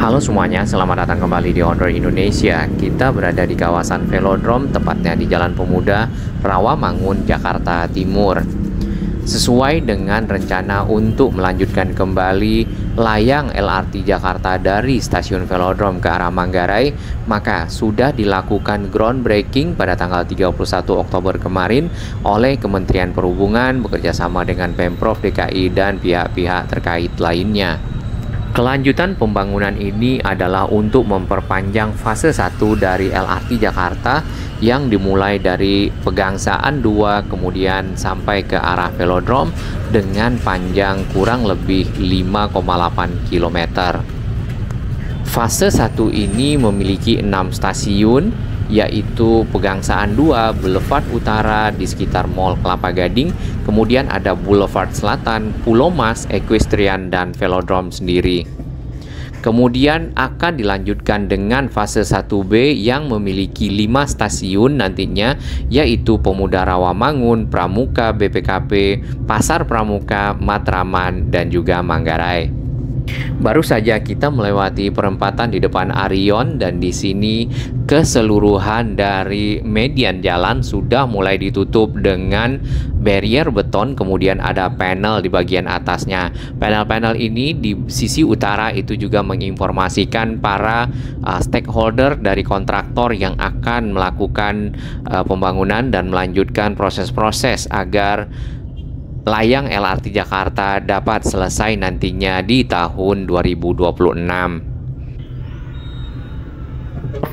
Halo semuanya, selamat datang kembali di Honor Indonesia. Kita berada di kawasan Velodrome, tepatnya di Jalan Pemuda, Rawamangun, Jakarta Timur. Sesuai dengan rencana untuk melanjutkan kembali layang LRT Jakarta dari stasiun Velodrome ke arah Manggarai, maka sudah dilakukan groundbreaking pada tanggal 31 Oktober kemarin oleh Kementerian Perhubungan bekerjasama dengan Pemprov DKI dan pihak-pihak terkait lainnya. Kelanjutan pembangunan ini adalah untuk memperpanjang fase 1 dari LRT Jakarta yang dimulai dari Pegangsaan 2 kemudian sampai ke arah Velodrome dengan panjang kurang lebih 5,8 km. Fase 1 ini memiliki 6 stasiun, yaitu Pegangsaan 2, Boulevard Utara di sekitar Mall Kelapa Gading, kemudian ada Boulevard Selatan, Pulau Mas, Equestrian, dan Velodrome sendiri. Kemudian akan dilanjutkan dengan fase 1B yang memiliki 5 stasiun nantinya, yaitu Pemuda Rawamangun, Pramuka, BPKP, Pasar Pramuka, Matraman, dan juga Manggarai. Baru saja kita melewati perempatan di depan Arion dan di sini keseluruhan dari median jalan sudah mulai ditutup dengan barrier beton, kemudian ada panel di bagian atasnya. Panel-panel ini di sisi utara itu juga menginformasikan para stakeholder dari kontraktor yang akan melakukan pembangunan dan melanjutkan proses-proses agar layang LRT Jakarta dapat selesai nantinya di tahun 2026.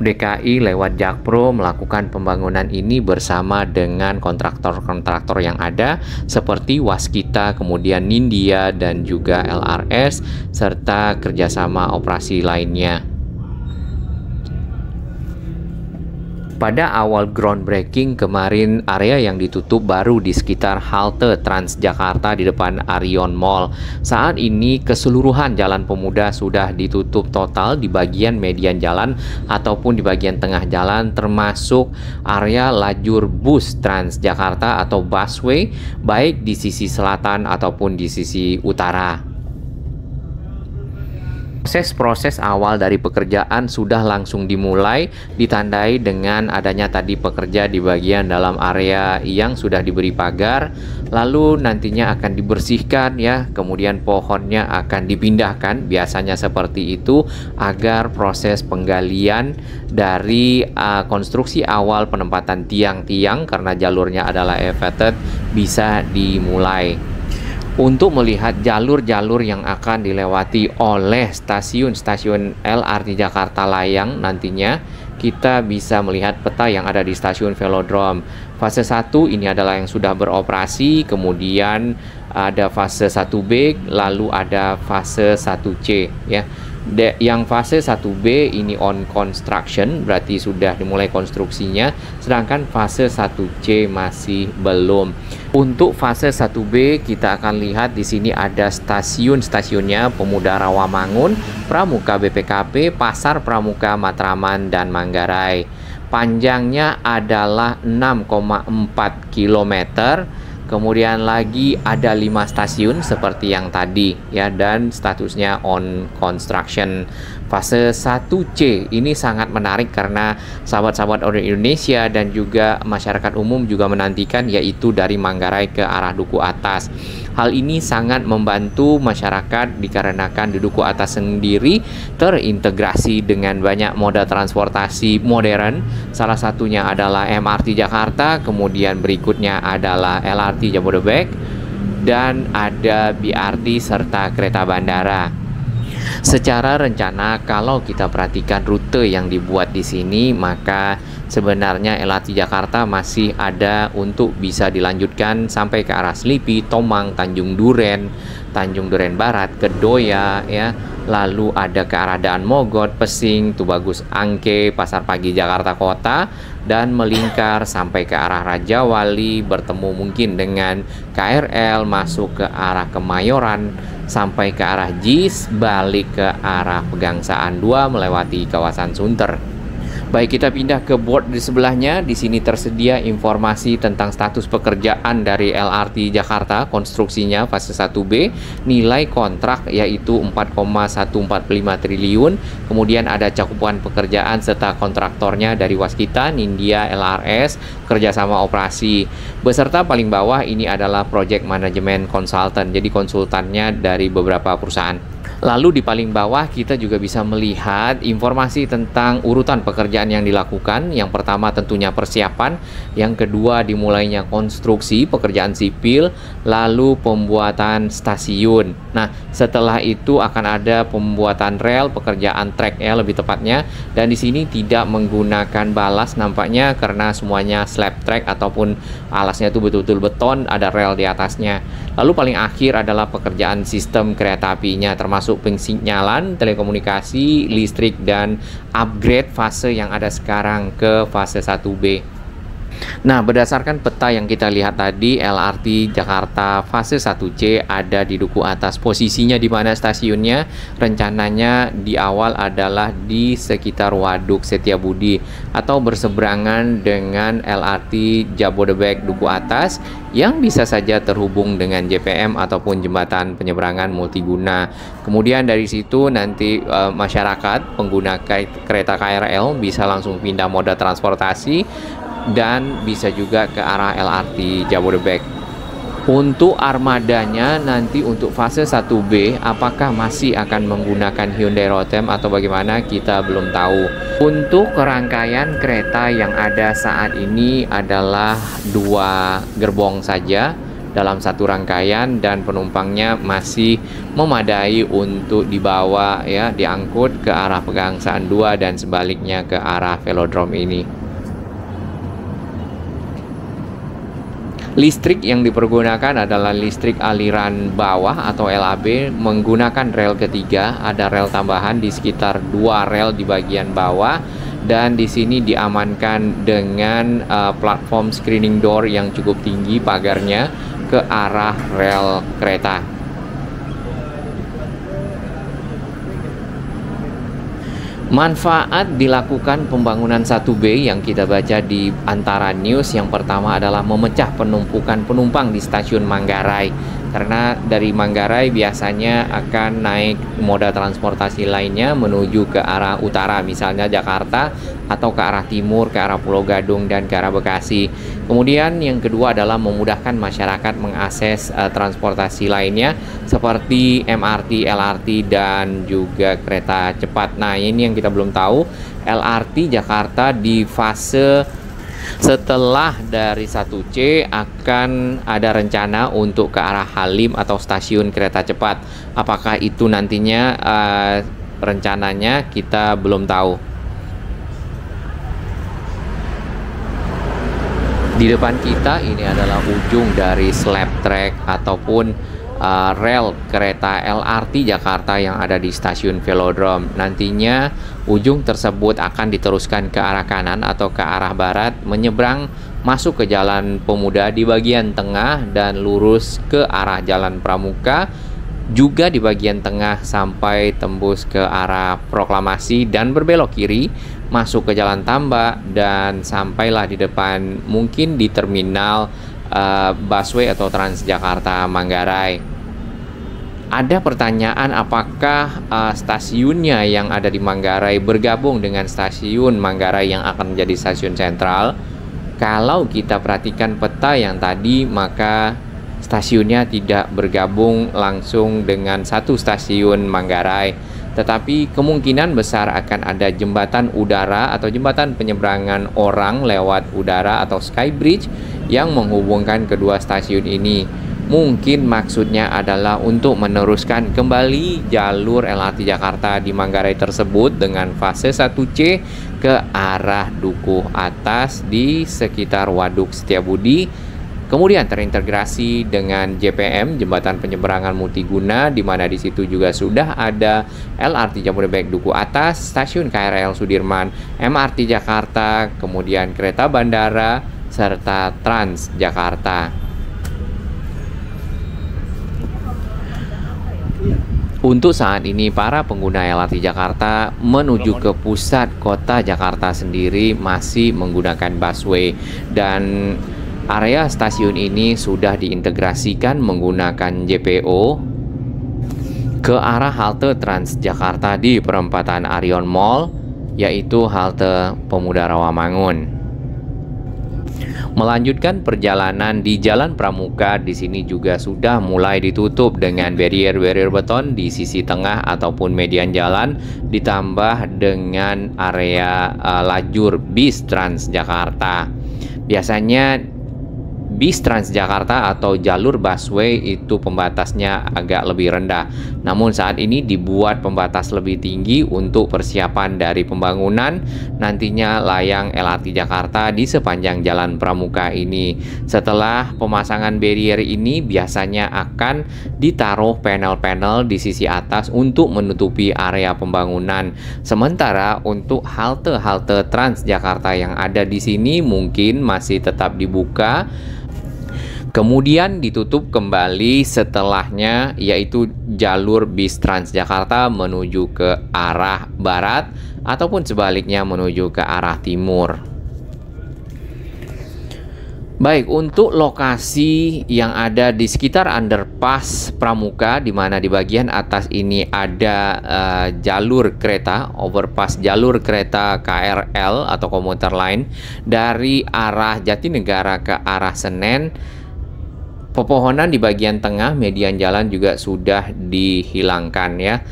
DKI lewat Jakpro melakukan pembangunan ini bersama dengan kontraktor-kontraktor yang ada seperti Waskita, kemudian Nindya, dan juga LRS, serta kerjasama operasi lainnya. Pada awal groundbreaking kemarin, area yang ditutup baru di sekitar halte Transjakarta di depan Arion Mall. Saat ini keseluruhan Jalan Pemuda sudah ditutup total di bagian median jalan ataupun di bagian tengah jalan, termasuk area lajur bus Transjakarta atau busway, baik di sisi selatan ataupun di sisi utara. Proses awal dari pekerjaan sudah langsung dimulai, ditandai dengan adanya tadi pekerja di bagian dalam area yang sudah diberi pagar, lalu nantinya akan dibersihkan ya, kemudian pohonnya akan dipindahkan, biasanya seperti itu agar proses penggalian dari konstruksi awal penempatan tiang-tiang karena jalurnya adalah elevated bisa dimulai. Untuk melihat jalur-jalur yang akan dilewati oleh stasiun-stasiun LRT Jakarta layang nantinya, kita bisa melihat peta yang ada di stasiun Velodrome. Fase 1 ini adalah yang sudah beroperasi, kemudian ada fase 1B, lalu ada fase 1C ya. Yang fase 1B ini on construction, berarti sudah dimulai konstruksinya, sedangkan fase 1C masih belum. Untuk fase 1B kita akan lihat di sini ada stasiun-stasiunnya Pemuda Rawamangun, Pramuka BPKP, Pasar Pramuka, Matraman, dan Manggarai. Panjangnya adalah 6,4 km. Kemudian lagi ada 5 stasiun seperti yang tadi ya, dan statusnya on construction. Fase 1C ini sangat menarik karena sahabat-sahabat Honor Indonesia dan juga masyarakat umum juga menantikan, yaitu dari Manggarai ke arah Duku Atas. Hal ini sangat membantu masyarakat dikarenakan di Duku Atas sendiri terintegrasi dengan banyak moda transportasi modern. Salah satunya adalah MRT Jakarta, kemudian berikutnya adalah LRT Jabodebek, dan ada BRT serta kereta bandara. Secara rencana, kalau kita perhatikan rute yang dibuat di sini, maka sebenarnya LRT Jakarta masih ada untuk bisa dilanjutkan sampai ke arah Selipi, Tomang, Tanjung Duren Barat, Kedoya ya. Lalu ada ke arah Daan Mogot, Pesing, Tubagus Angke, Pasar Pagi Jakarta Kota, dan melingkar sampai ke arah Raja Wali, bertemu mungkin dengan KRL, masuk ke arah Kemayoran, sampai ke arah JIS, balik ke arah Pegangsaan 2 melewati kawasan Sunter. Baik, kita pindah ke board di sebelahnya. Di sini tersedia informasi tentang status pekerjaan dari LRT Jakarta, konstruksinya fase 1B, nilai kontrak yaitu 4,145 triliun. Kemudian ada cakupan pekerjaan serta kontraktornya dari Waskita, Nindya, LRS, kerjasama operasi. Beserta paling bawah ini adalah Project Management Consultant, jadi konsultannya dari beberapa perusahaan. Lalu di paling bawah kita juga bisa melihat informasi tentang urutan pekerjaan yang dilakukan. Yang pertama tentunya persiapan, yang kedua dimulainya konstruksi pekerjaan sipil, lalu pembuatan stasiun. Nah, setelah itu akan ada pembuatan rel, pekerjaan trek ya lebih tepatnya. Dan di sini tidak menggunakan balas nampaknya karena semuanya slab track ataupun alasnya itu betul-betul beton, ada rel di atasnya. Lalu paling akhir adalah pekerjaan sistem kereta apinya, termasuk pensinyalan, telekomunikasi, listrik, dan upgrade fase yang ada sekarang ke fase 1B. Nah, berdasarkan peta yang kita lihat tadi, LRT Jakarta fase 1C ada di duku atas. Posisinya di mana stasiunnya? Rencananya di awal adalah di sekitar Waduk Setiabudi atau berseberangan dengan LRT Jabodebek duku atas yang bisa saja terhubung dengan JPM ataupun jembatan penyeberangan multiguna. Kemudian dari situ nanti masyarakat pengguna kereta KRL bisa langsung pindah moda transportasi dan bisa juga ke arah LRT Jabodebek. Untuk armadanya nanti untuk fase 1B apakah masih akan menggunakan Hyundai Rotem atau bagaimana kita belum tahu. Untuk rangkaian kereta yang ada saat ini adalah 2 gerbong saja dalam satu rangkaian dan penumpangnya masih memadai untuk dibawa ya, diangkut ke arah Pegangsaan 2 dan sebaliknya ke arah Velodrome ini. Listrik yang dipergunakan adalah listrik aliran bawah atau LAB menggunakan rel ketiga. Ada rel tambahan di sekitar 2 rel di bagian bawah dan di sini diamankan dengan platform screening door yang cukup tinggi pagarnya ke arah rel kereta. Manfaat dilakukan pembangunan 1B yang kita baca di antara news yang pertama adalah memecah penumpukan penumpang di stasiun Manggarai. Karena dari Manggarai biasanya akan naik moda transportasi lainnya menuju ke arah utara, misalnya Jakarta, atau ke arah timur, ke arah Pulau Gadung, dan ke arah Bekasi. Kemudian yang kedua adalah memudahkan masyarakat mengakses transportasi lainnya seperti MRT, LRT, dan juga kereta cepat. Nah, ini yang kita belum tahu, LRT Jakarta di fase setelah dari 1C akan ada rencana untuk ke arah Halim atau stasiun kereta cepat. Apakah itu nantinya rencananya kita belum tahu. Di depan kita ini adalah ujung dari slab track ataupun rel kereta LRT Jakarta yang ada di stasiun Velodrome. Nantinya ujung tersebut akan diteruskan ke arah kanan atau ke arah barat, menyeberang masuk ke Jalan Pemuda di bagian tengah dan lurus ke arah Jalan Pramuka, juga di bagian tengah sampai tembus ke arah Proklamasi dan berbelok kiri masuk ke Jalan Tambak dan sampailah di depan mungkin di terminal busway atau Transjakarta Manggarai. Ada pertanyaan apakah stasiunnya yang ada di Manggarai bergabung dengan stasiun Manggarai yang akan menjadi stasiun sentral. Kalau kita perhatikan peta yang tadi, maka stasiunnya tidak bergabung langsung dengan satu stasiun Manggarai, tetapi kemungkinan besar akan ada jembatan udara atau jembatan penyeberangan orang lewat udara atau skybridge yang menghubungkan kedua stasiun ini. Mungkin maksudnya adalah untuk meneruskan kembali jalur LRT Jakarta di Manggarai tersebut dengan fase 1C ke arah duku atas di sekitar Waduk Setiabudi. Kemudian terintegrasi dengan JPM, Jembatan Penyeberangan Multiguna, di mana di situ juga sudah ada LRT Jabodebek duku atas, stasiun KRL Sudirman, MRT Jakarta, kemudian kereta bandara, serta Transjakarta. Untuk saat ini, para pengguna LRT Jakarta menuju ke pusat kota Jakarta sendiri masih menggunakan busway, dan area stasiun ini sudah diintegrasikan menggunakan JPO ke arah halte Transjakarta di perempatan Arion Mall, yaitu halte Pemuda Rawamangun. Melanjutkan perjalanan di Jalan Pramuka, di sini juga sudah mulai ditutup dengan barrier-barrier beton di sisi tengah ataupun median jalan, ditambah dengan area lajur bis Transjakarta. Biasanya bis Transjakarta atau jalur busway itu pembatasnya agak lebih rendah. Namun saat ini dibuat pembatas lebih tinggi untuk persiapan dari pembangunan nantinya layang LRT Jakarta di sepanjang Jalan Pramuka ini. Setelah pemasangan barrier ini biasanya akan ditaruh panel-panel di sisi atas untuk menutupi area pembangunan. Sementara untuk halte-halte Transjakarta yang ada di sini mungkin masih tetap dibuka, kemudian ditutup kembali setelahnya, yaitu jalur bis Transjakarta menuju ke arah barat ataupun sebaliknya menuju ke arah timur. Baik, untuk lokasi yang ada di sekitar underpass Pramuka, di mana di bagian atas ini ada jalur kereta, overpass jalur kereta KRL atau komuter lain dari arah Jatinegara ke arah Senen. Pepohonan di bagian tengah median jalan juga sudah dihilangkan ya.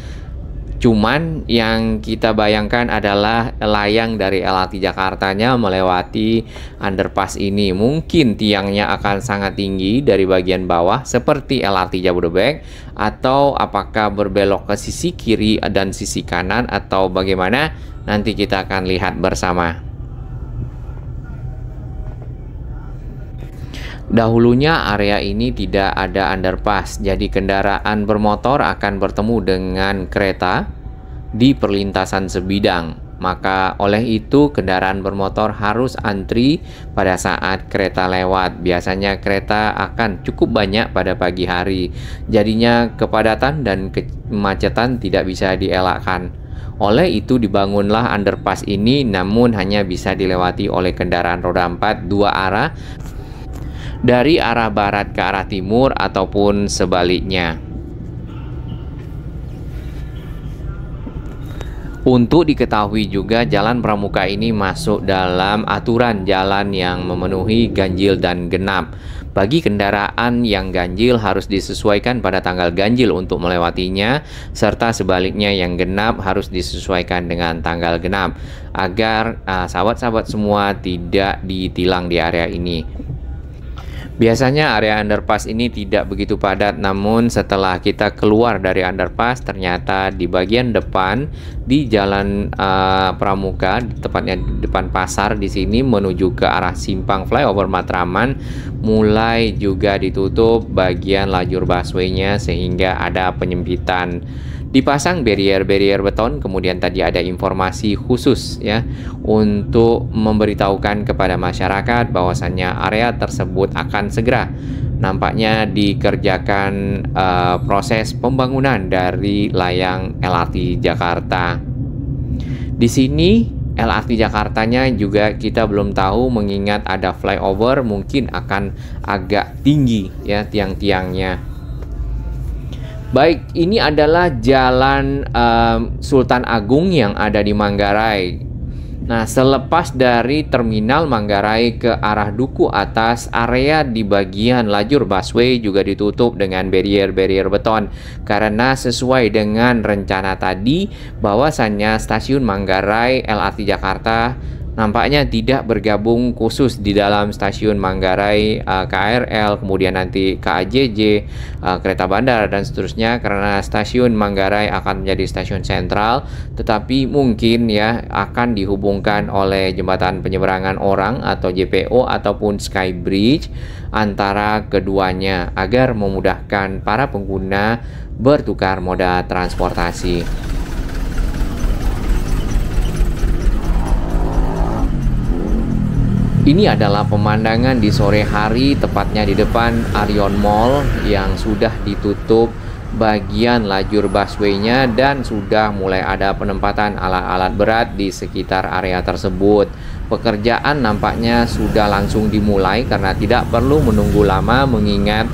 Cuman yang kita bayangkan adalah layang dari LRT Jakartanya melewati underpass ini. Mungkin tiangnya akan sangat tinggi dari bagian bawah seperti LRT Jabodebek, atau apakah berbelok ke sisi kiri dan sisi kanan atau bagaimana, nanti kita akan lihat bersama. Dahulunya area ini tidak ada underpass, jadi kendaraan bermotor akan bertemu dengan kereta di perlintasan sebidang. Maka oleh itu kendaraan bermotor harus antri pada saat kereta lewat. Biasanya kereta akan cukup banyak pada pagi hari, jadinya kepadatan dan kemacetan tidak bisa dielakkan. Oleh itu dibangunlah underpass ini, namun hanya bisa dilewati oleh kendaraan roda 4 dua arah, dari arah barat ke arah timur ataupun sebaliknya. Untuk diketahui juga, Jalan Pramuka ini masuk dalam aturan jalan yang memenuhi ganjil dan genap. Bagi kendaraan yang ganjil harus disesuaikan pada tanggal ganjil untuk melewatinya, serta sebaliknya yang genap harus disesuaikan dengan tanggal genap, agar sahabat-sahabat semua tidak ditilang di area ini. Biasanya area underpass ini tidak begitu padat, namun setelah kita keluar dari underpass, ternyata di bagian depan di Jalan Pramuka, tepatnya di depan pasar di sini menuju ke arah simpang flyover Matraman, mulai juga ditutup bagian lajur busway-nya sehingga ada penyempitan. Dipasang barrier-barrier beton, kemudian tadi ada informasi khusus ya untuk memberitahukan kepada masyarakat bahwasannya area tersebut akan segera nampaknya dikerjakan proses pembangunan dari layang LRT Jakarta. Di sini LRT Jakartanya juga kita belum tahu, mengingat ada flyover mungkin akan agak tinggi ya tiang-tiangnya. Baik, ini adalah Jalan Sultan Agung yang ada di Manggarai. Nah, selepas dari terminal Manggarai ke arah Duku Atas, area di bagian lajur busway juga ditutup dengan barrier-barrier beton. Karena sesuai dengan rencana tadi, bahwasannya stasiun Manggarai LRT Jakarta nampaknya tidak bergabung khusus di dalam stasiun Manggarai KRL, kemudian nanti KAJJ, kereta bandara dan seterusnya, karena stasiun Manggarai akan menjadi stasiun sentral, tetapi mungkin ya akan dihubungkan oleh jembatan penyeberangan orang atau JPO ataupun Skybridge antara keduanya agar memudahkan para pengguna bertukar moda transportasi. Ini adalah pemandangan di sore hari, tepatnya di depan Arion Mall yang sudah ditutup bagian lajur busway-nya dan sudah mulai ada penempatan alat-alat berat di sekitar area tersebut. Pekerjaan nampaknya sudah langsung dimulai karena tidak perlu menunggu lama mengingat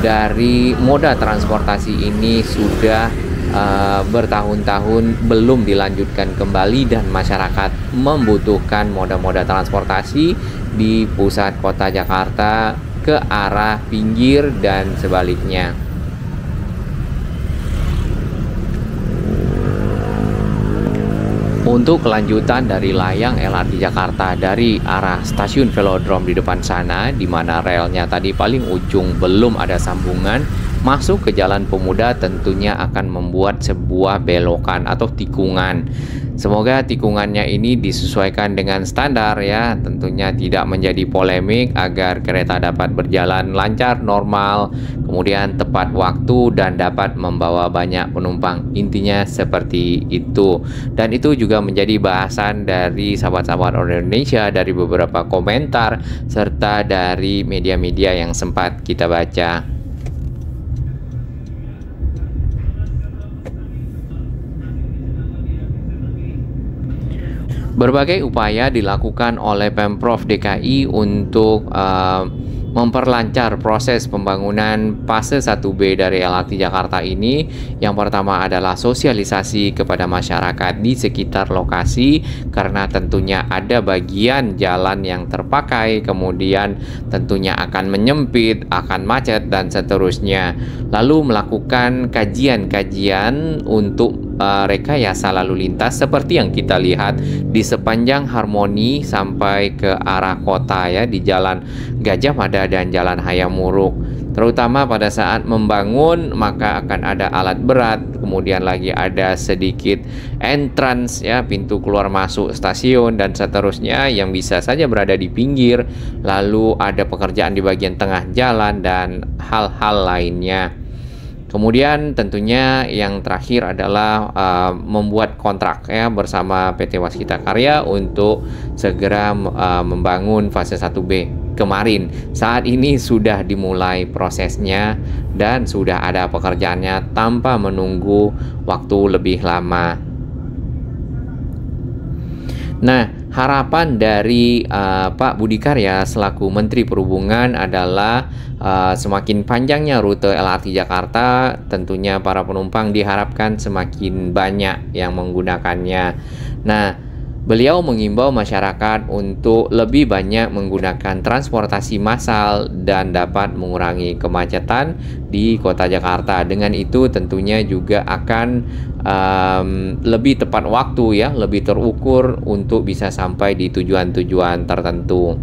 dari moda transportasi ini sudah bertahun-tahun belum dilanjutkan kembali dan masyarakat membutuhkan moda-moda transportasi di pusat kota Jakarta ke arah pinggir dan sebaliknya. Untuk kelanjutan dari layang LRT Jakarta dari arah stasiun Velodrome di depan sana, di mana relnya tadi paling ujung belum ada sambungan, masuk ke Jalan Pemuda tentunya akan membuat sebuah belokan atau tikungan. Semoga tikungannya ini disesuaikan dengan standar ya, tentunya tidak menjadi polemik agar kereta dapat berjalan lancar, normal, kemudian tepat waktu dan dapat membawa banyak penumpang. Intinya seperti itu. Dan itu juga menjadi bahasan dari sahabat-sahabat orang Indonesia, dari beberapa komentar serta dari media-media yang sempat kita baca. Berbagai upaya dilakukan oleh Pemprov DKI untuk memperlancar proses pembangunan fase 1B dari LRT Jakarta ini. Yang pertama adalah sosialisasi kepada masyarakat di sekitar lokasi, karena tentunya ada bagian jalan yang terpakai, kemudian tentunya akan menyempit, akan macet, dan seterusnya. Lalu melakukan kajian-kajian untuk rekayasa lalu lintas seperti yang kita lihat di sepanjang Harmoni sampai ke arah kota ya, di Jalan Gajah Mada dan Jalan Hayamuruk. Terutama pada saat membangun maka akan ada alat berat, kemudian lagi ada sedikit entrance ya, pintu keluar masuk stasiun dan seterusnya yang bisa saja berada di pinggir, lalu ada pekerjaan di bagian tengah jalan dan hal-hal lainnya. Kemudian tentunya yang terakhir adalah membuat kontrak ya bersama PT Waskita Karya untuk segera membangun fase 1B. Kemarin, saat ini sudah dimulai prosesnya dan sudah ada pekerjaannya tanpa menunggu waktu lebih lama. Nah, harapan dari Pak Budi Karya selaku Menteri Perhubungan adalah semakin panjangnya rute LRT Jakarta, tentunya para penumpang diharapkan semakin banyak yang menggunakannya. Nah, beliau mengimbau masyarakat untuk lebih banyak menggunakan transportasi massal dan dapat mengurangi kemacetan di kota Jakarta. Dengan itu tentunya juga akan lebih tepat waktu ya, lebih terukur untuk bisa sampai di tujuan-tujuan tertentu.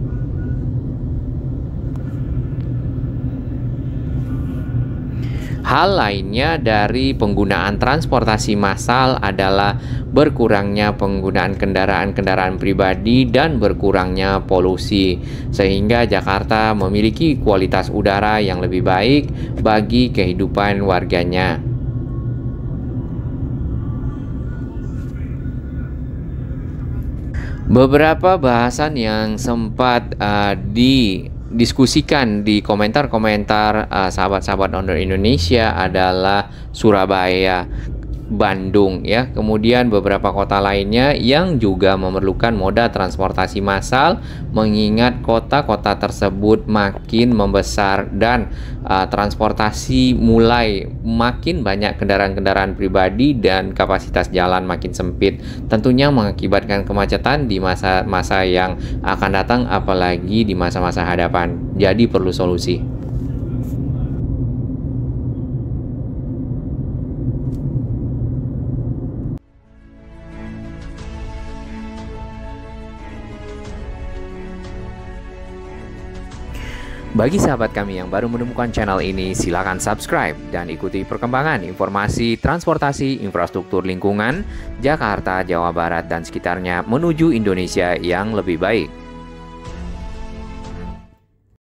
Hal lainnya dari penggunaan transportasi massal adalah berkurangnya penggunaan kendaraan-kendaraan pribadi dan berkurangnya polusi, sehingga Jakarta memiliki kualitas udara yang lebih baik bagi kehidupan warganya. Beberapa bahasan yang sempat didiskusikan di komentar-komentar sahabat-sahabat Owner Indonesia adalah Surabaya, Bandung ya, kemudian beberapa kota lainnya yang juga memerlukan moda transportasi massal mengingat kota-kota tersebut makin membesar dan transportasi mulai makin banyak kendaraan-kendaraan pribadi dan kapasitas jalan makin sempit, tentunya mengakibatkan kemacetan di masa-masa yang akan datang apalagi di masa-masa hadapan. Jadi perlu solusi. Bagi sahabat kami yang baru menemukan channel ini, silakan subscribe dan ikuti perkembangan informasi transportasi infrastruktur lingkungan Jakarta, Jawa Barat, dan sekitarnya menuju Indonesia yang lebih baik.